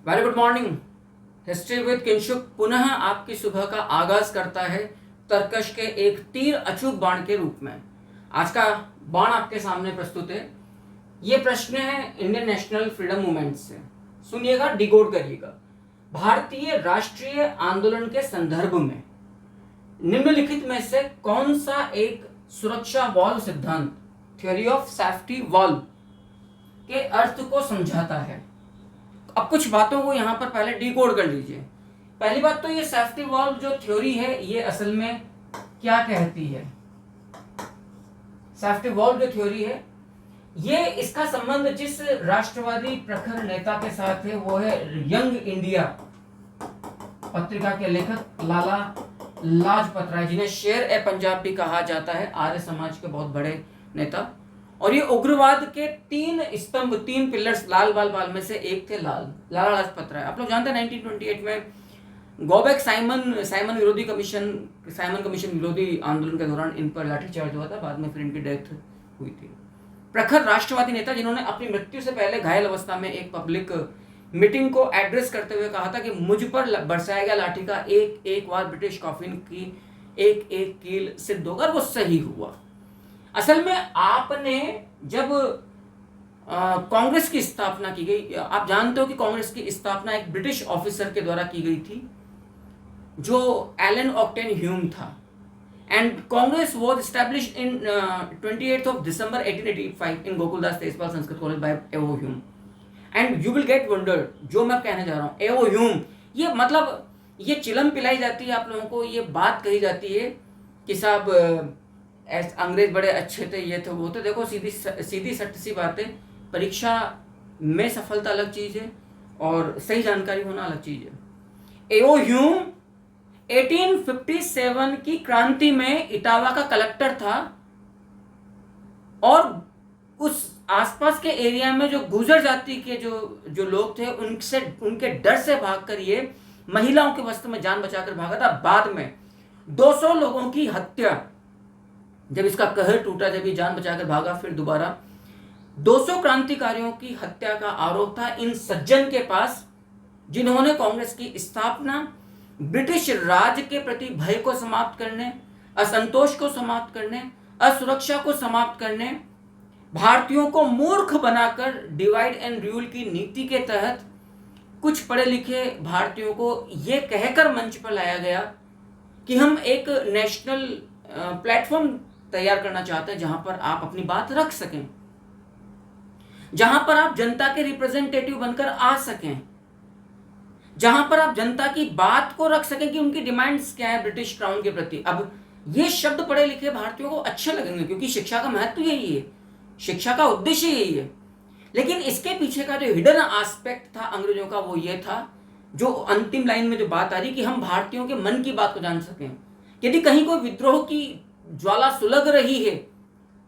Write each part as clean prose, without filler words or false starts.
Very good morning. History with Kinshuk पुनः आपकी सुबह का आगाज करता है तर्कश के एक तीर अचूक बाण के रूप में। आज का बाण आपके सामने प्रस्तुत है। ये प्रश्न है इंडियन नेशनल फ्रीडम मूवमेंट से। सुनिएगा, डिकोड करिएगा। भारतीय राष्ट्रीय आंदोलन के संदर्भ में निम्नलिखित में से कौन सा एक सुरक्षा वॉल्व सिद्धांत, थ्योरी ऑफ सेफ्टी वॉल्व के अर्थ को समझाता है? अब कुछ बातों को यहां पर पहले डिकोड कर लीजिए। पहली बात तो ये सेफ्टी वॉल्व जो थ्योरी है ये असल में क्या कहती है? सेफ्टी वॉल्व जो थ्योरी है ये इसका संबंध जिस राष्ट्रवादी प्रखर नेता के साथ है वो है यंग इंडिया पत्रिका के लेखक लाला लाजपत राय, जिन्हें शेर ए पंजाब भी कहा जाता है, आर्य समाज के बहुत बड़े नेता। और ये उग्रवाद के तीन स्तंभ, तीन पिलर्स, लाल बाल में से एक थे लाला लाजपत राय। आप लोग जानते हैं 1928 में गोबेक साइमन विरोधी कमीशन विरोधी आंदोलन के दौरान इन पर लाठीचार्ज हुआ था। बाद में फिर इनकी डेथ हुई थी। प्रखर राष्ट्रवादी नेता जिन्होंने अपनी मृत्यु से पहले घायल अवस्था में एक पब्लिक मीटिंग को एड्रेस करते हुए कहा था कि मुझ पर बरसाया गया लाठी का एक एक बार ब्रिटिश कॉफिन की एक एक कील सिद्ध होकर वो सही हुआ। असल में आपने जब कांग्रेस की स्थापना की गई, आप जानते हो कि कांग्रेस की स्थापना एक ब्रिटिश ऑफिसर के द्वारा की गई थी जो एलन ऑक्टेन ह्यूम था। And Congress was established in 28th of December 1885 in Gokuldas Tejpal Sanskrit college by AO Hume. And you will get wonder, जो मैं कहने जा रहा हूँ, एओ ह्यूम, ये मतलब ये चिलम पिलाई जाती है आप लोगों को, ये बात कही जाती है कि साहब अंग्रेज बड़े अच्छे थे, ये थे वो थे। देखो सीधी सट्ट सी बात है, परीक्षा में सफलता अलग चीज है और सही जानकारी होना अलग चीज है। एओ ह्यूम 1857 की क्रांति में इटावा का कलेक्टर था और उस आसपास के एरिया में जो गुर्जर जाति के जो लोग थे उनके डर से भागकर ये महिलाओं के वस्त्र में जान बचाकर भागा था। बाद में 200 लोगों की हत्या, जब इसका कहर टूटा, जब ये जान बचाकर भागा, फिर दोबारा 200 क्रांतिकारियों की हत्या का आरोप था इन सज्जन के पास, जिन्होंने कांग्रेस की स्थापना ब्रिटिश राज के प्रति भय को समाप्त करने, असंतोष को समाप्त करने, असुरक्षा को समाप्त करने, भारतीयों को मूर्ख बनाकर डिवाइड एंड रूल की नीति के तहत कुछ पढ़े लिखे भारतीयों को यह कहकर मंच पर लाया गया कि हम एक नेशनल प्लेटफॉर्म तैयार करना चाहते हैं जहां पर आप अपनी बात रख सकें, जहां पर आप जनता के रिप्रेजेंटेटिव बनकर आ सकें, जहां पर आप जनता की बात को रख सकें कि उनकी डिमांड्स क्या है ब्रिटिश क्राउन के प्रति। अब ये शब्द पढ़े लिखे भारतीयों को अच्छे लगेंगे क्योंकि शिक्षा का महत्व यही है, शिक्षा का उद्देश्य यही है। लेकिन इसके पीछे का जो हिडन एस्पेक्ट था अंग्रेजों का वो ये था, जो अंतिम लाइन में जो बात आ रही कि हम भारतीयों के मन की बात को जान सकें। यदि कहीं कोई विद्रोह की ज्वाला सुलग रही है,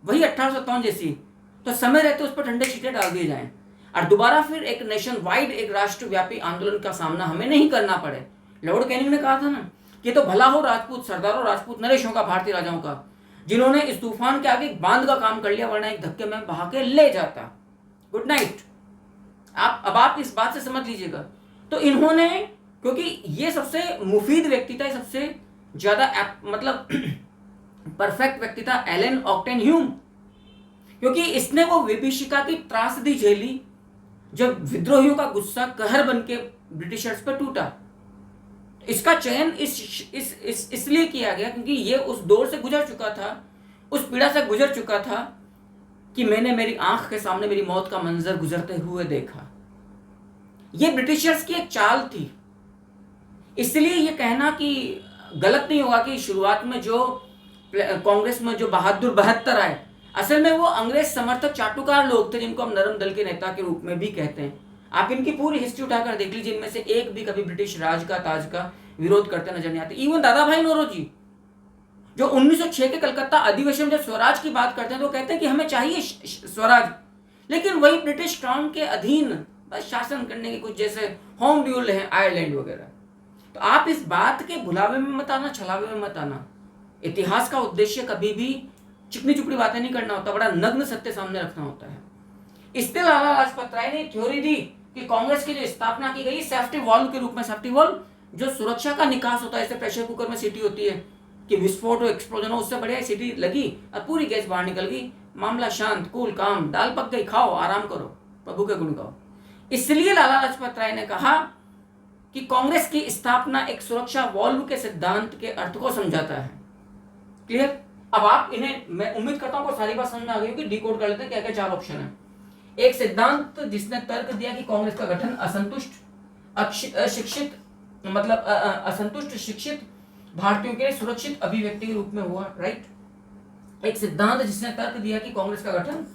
वही 1857 जैसी, तो समय रहते उस पर ठंडे छींटे डाल दिए जाएं और दोबारा फिर एक नेशन वाइड, एक राष्ट्रव्यापी आंदोलन का सामना हमें नहीं करना पड़े। लॉर्ड कैनिंग ने कहा था ना कि तो भला हो राजपूत सरदारों, राजपूत नरेशों का, भारतीय राजाओं का, जिन्होंने इस तूफान के आगे बांध का काम कर लिया, वरना एक धक्के में बहा के ले जाता। Good night. आप इस बात से समझ लीजिएगा। तो इन्होंने, क्योंकि ये सबसे मुफीद व्यक्ति था, सबसे ज्यादा मतलब परफेक्ट व्यक्ति था एलन ऑक्टेन ह्यूम, क्योंकि इसने वो विभीषिका की त्रासदी झेली जब विद्रोहियों का गुस्सा कहर बन के ब्रिटिशर्स पर टूटा। इसका चयन इसलिए किया गया क्योंकि ये उस दौर से गुजर चुका था, उस पीड़ा से गुजर चुका था कि मैंने मेरी आंख के सामने मेरी मौत का मंजर गुजरते हुए देखा। ये ब्रिटिशर्स की एक चाल थी। इसलिए ये कहना कि गलत नहीं होगा कि शुरुआत में जो कांग्रेस में जो बहादुर 72 आए, असल में वो अंग्रेज समर्थक चाटुकार लोग थे, जिनको हम नरम दल के नेता के रूप में भी कहते हैं। आप इनकी पूरी हिस्ट्री उठाकर देख लीजिए, इनमें से एक भी कभी ब्रिटिश राज का, ताज का विरोध करते नजर नहीं आते। इवन दादा भाई नौरोजी जो 1906 के कलकत्ता अधिवेशन जब स्वराज की बात करते हैं तो कहते हैं कि हमें चाहिए स्वराज, लेकिन वही ब्रिटिश क्राउन के अधीन बस शासन करने के कुछ जैसे होम रूल है आयरलैंड वगैरह। तो आप इस बात के भुलावे में मत आना, छलावे में मत आना। इतिहास का उद्देश्य कभी भी चिकनी चुपड़ी बातें नहीं करना होता, बड़ा नग्न सत्य सामने रखना होता है। इसलिए लाला लाजपत राय ने थ्योरी दी कि कांग्रेस की जो स्थापना की गई सेफ्टी वॉल्व के रूप में, सेफ्टी वॉल्व जो सुरक्षा का निकास होता है, जैसे प्रेशर कुकर में सीटी होती है कि विस्फोट हो, एक्सप्लोजन हो, उससे बढ़िया सीटी लगी और पूरी गैस बाहर निकल गई, मामला शांत, कूल, काम, दाल पक गई, खाओ, आराम करो, प्रभु के गुण गाओ। इसलिए लाला लाजपत राय ने कहा कि कांग्रेस की स्थापना एक सुरक्षा वॉल्व के सिद्धांत के अर्थ को समझाता है। क्लियर? अब आप इन्हें, मैं उम्मीद करता हूं सारी बात समझ में आ गई होगी। डिकोड कर लेते हैं क्या क्या चार ऑप्शन है। एक सिद्धांत जिसने तर्क दिया कि कांग्रेस का गठन असंतुष्ट शिक्षित भारतीयों के लिए सुरक्षित अभिव्यक्ति के रूप में हुआ, राइट। एक सिद्धांत जिसने तर्क दिया कि कांग्रेस का गठन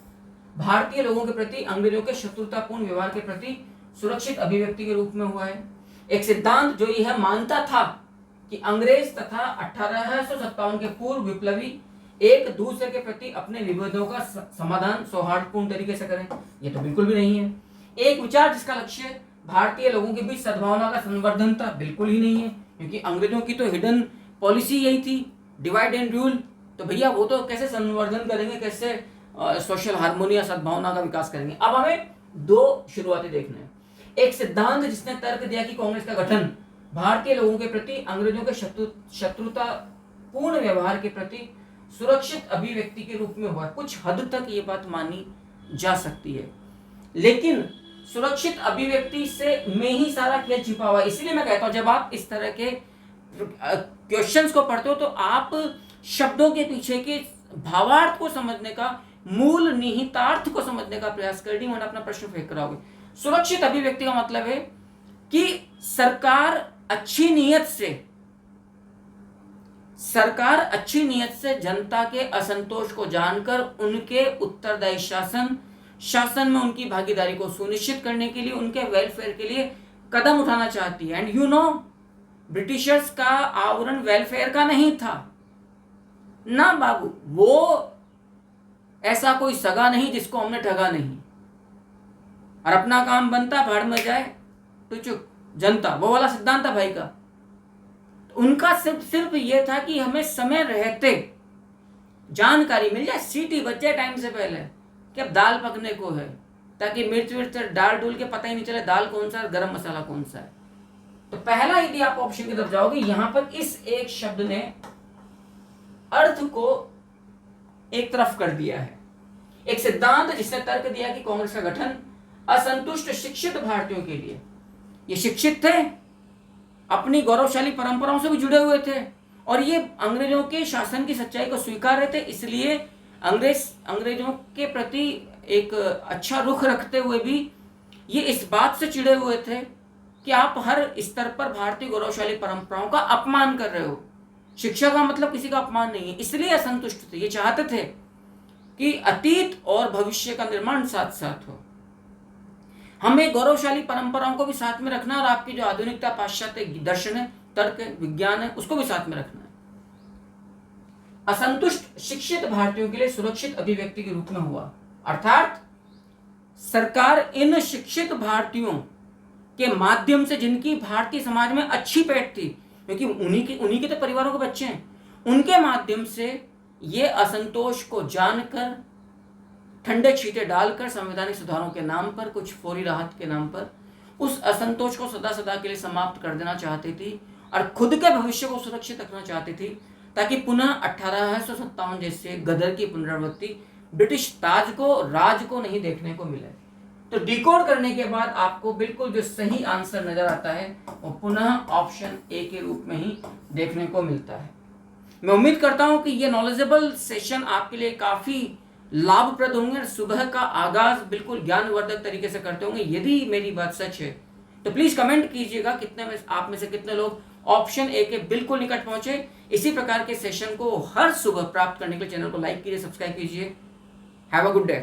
भारतीय लोगों के प्रति अंग्रेजों के शत्रुतापूर्ण व्यवहार के प्रति सुरक्षित अभिव्यक्ति के रूप में हुआ है। एक सिद्धांत जो यह मानता था कि अंग्रेज तथा 1857 के पूर्व विप्लवी एक दूसरे के प्रति अपने विभेदों का समाधान सौहार्दपूर्ण तरीके से करें, ये तो बिल्कुल भी नहीं है। एक विचार जिसका लक्ष्य भारतीय लोगों के बीच सद्भावना का संवर्धन था, बिल्कुल ही नहीं है, क्योंकि अंग्रेजों की तो हिडन पॉलिसी यही थी, डिवाइड एंड रूल। तो भैया वो तो कैसे संवर्धन करेंगे, कैसे सोशल हार्मोनी या सद्भावना का विकास करेंगे। अब हमें दो शुरुआती देखने हैं। एक सिद्धांत जिसने तर्क दिया कि कांग्रेस का गठन भारतीय लोगों के प्रति अंग्रेजों के शत्रुतापूर्ण व्यवहार के प्रति सुरक्षित अभिव्यक्ति के रूप में हुआ। कुछ हद तक ये बात मानी जा सकती है, लेकिन सुरक्षित अभिव्यक्ति से में ही सारा खेल छिपा हुआ है। इसीलिए मैं कहता हूं जब आप इस तरह के क्वेश्चंस को पढ़ते हो तो आप शब्दों के पीछे के भावार्थ को समझने का, मूल निहितार्थ को समझने का प्रयास करनी, वरना अपना प्रश्न फेंक कर आओगे। सुरक्षित अभिव्यक्ति का मतलब है कि सरकार अच्छी नीयत से जनता के असंतोष को जानकर उनके उत्तरदायी शासन में उनकी भागीदारी को सुनिश्चित करने के लिए, उनके वेलफेयर के लिए कदम उठाना चाहती है। एंड यू नो, ब्रिटिशर्स का आवरण वेलफेयर का नहीं था ना बाबू, वो ऐसा कोई सगा नहीं जिसको हमने ठगा नहीं, और अपना काम बनता भाड़ में जाए तो चुप जनता, वो वाला सिद्धांत था भाई का। उनका सिर्फ ये था कि हमें समय रहते जानकारी मिल जाए, सीटी बच जाए टाइम से पहले कि अब दाल पकने को है, ताकि मिर्च डाल डूल के पता ही नहीं चले दाल कौन सा है, गरम मसाला कौन सा है। तो पहला यदि आप ऑप्शन की तरफ जाओगे, यहां पर इस एक शब्द ने अर्थ को एक तरफ कर दिया है। एक सिद्धांत जिसने तर्क दिया कि कांग्रेस का गठन असंतुष्ट शिक्षित भारतीयों के लिए, ये शिक्षित थे, अपनी गौरवशाली परंपराओं से भी जुड़े हुए थे, और ये अंग्रेजों के शासन की सच्चाई को स्वीकार रहे थे, इसलिए अंग्रेजों के प्रति एक अच्छा रुख रखते हुए भी ये इस बात से चिढ़े हुए थे कि आप हर स्तर पर भारतीय गौरवशाली परंपराओं का अपमान कर रहे हो। शिक्षा का मतलब किसी का अपमान नहीं है, इसलिए असंतुष्ट थे। ये चाहते थे कि अतीत और भविष्य का निर्माण साथ साथ हो, हमें गौरवशाली परंपराओं को भी साथ में रखना, और आपकी जो आधुनिकता पाश्चात्य दर्शन है, तर्क है, विज्ञान है, उसको भी साथ में रखना है। असंतुष्ट शिक्षित भारतीयों के लिए सुरक्षित अभिव्यक्ति के रूप में हुआ, अर्थात सरकार इन शिक्षित भारतीयों के माध्यम से, जिनकी भारतीय समाज में अच्छी पैठ थी, क्योंकि उन्हीं के तो परिवारों के बच्चे हैं, उनके माध्यम से ये असंतोष को जानकर, ठंडे छींटे डालकर, संवैधानिक सुधारों के नाम पर, कुछ फौरी राहत के नाम पर, उस असंतोष को सदा सदा के लिए समाप्त कर देना चाहती थी, और खुद के भविष्य को सुरक्षित रखना चाहती थी, ताकि पुनः 1857 जैसे गदर की पुनरावृत्ति ब्रिटिश राज को नहीं देखने को मिले। तो डिकोड करने के बाद आपको बिल्कुल जो सही आंसर नजर आता है वो पुनः ऑप्शन ए के रूप में ही देखने को मिलता है। मैं उम्मीद करता हूं कि ये नॉलेजेबल सेशन आपके लिए काफी लाभप्रद होंगे। सुबह का आगाज बिल्कुल ज्ञानवर्धक तरीके से करते होंगे। यदि मेरी बात सच है तो प्लीज कमेंट कीजिएगा कितने में आप में से कितने लोग ऑप्शन ए के बिल्कुल निकट पहुंचे। इसी प्रकार के सेशन को हर सुबह प्राप्त करने के लिए चैनल को लाइक कीजिए, सब्सक्राइब कीजिए। Have a good day.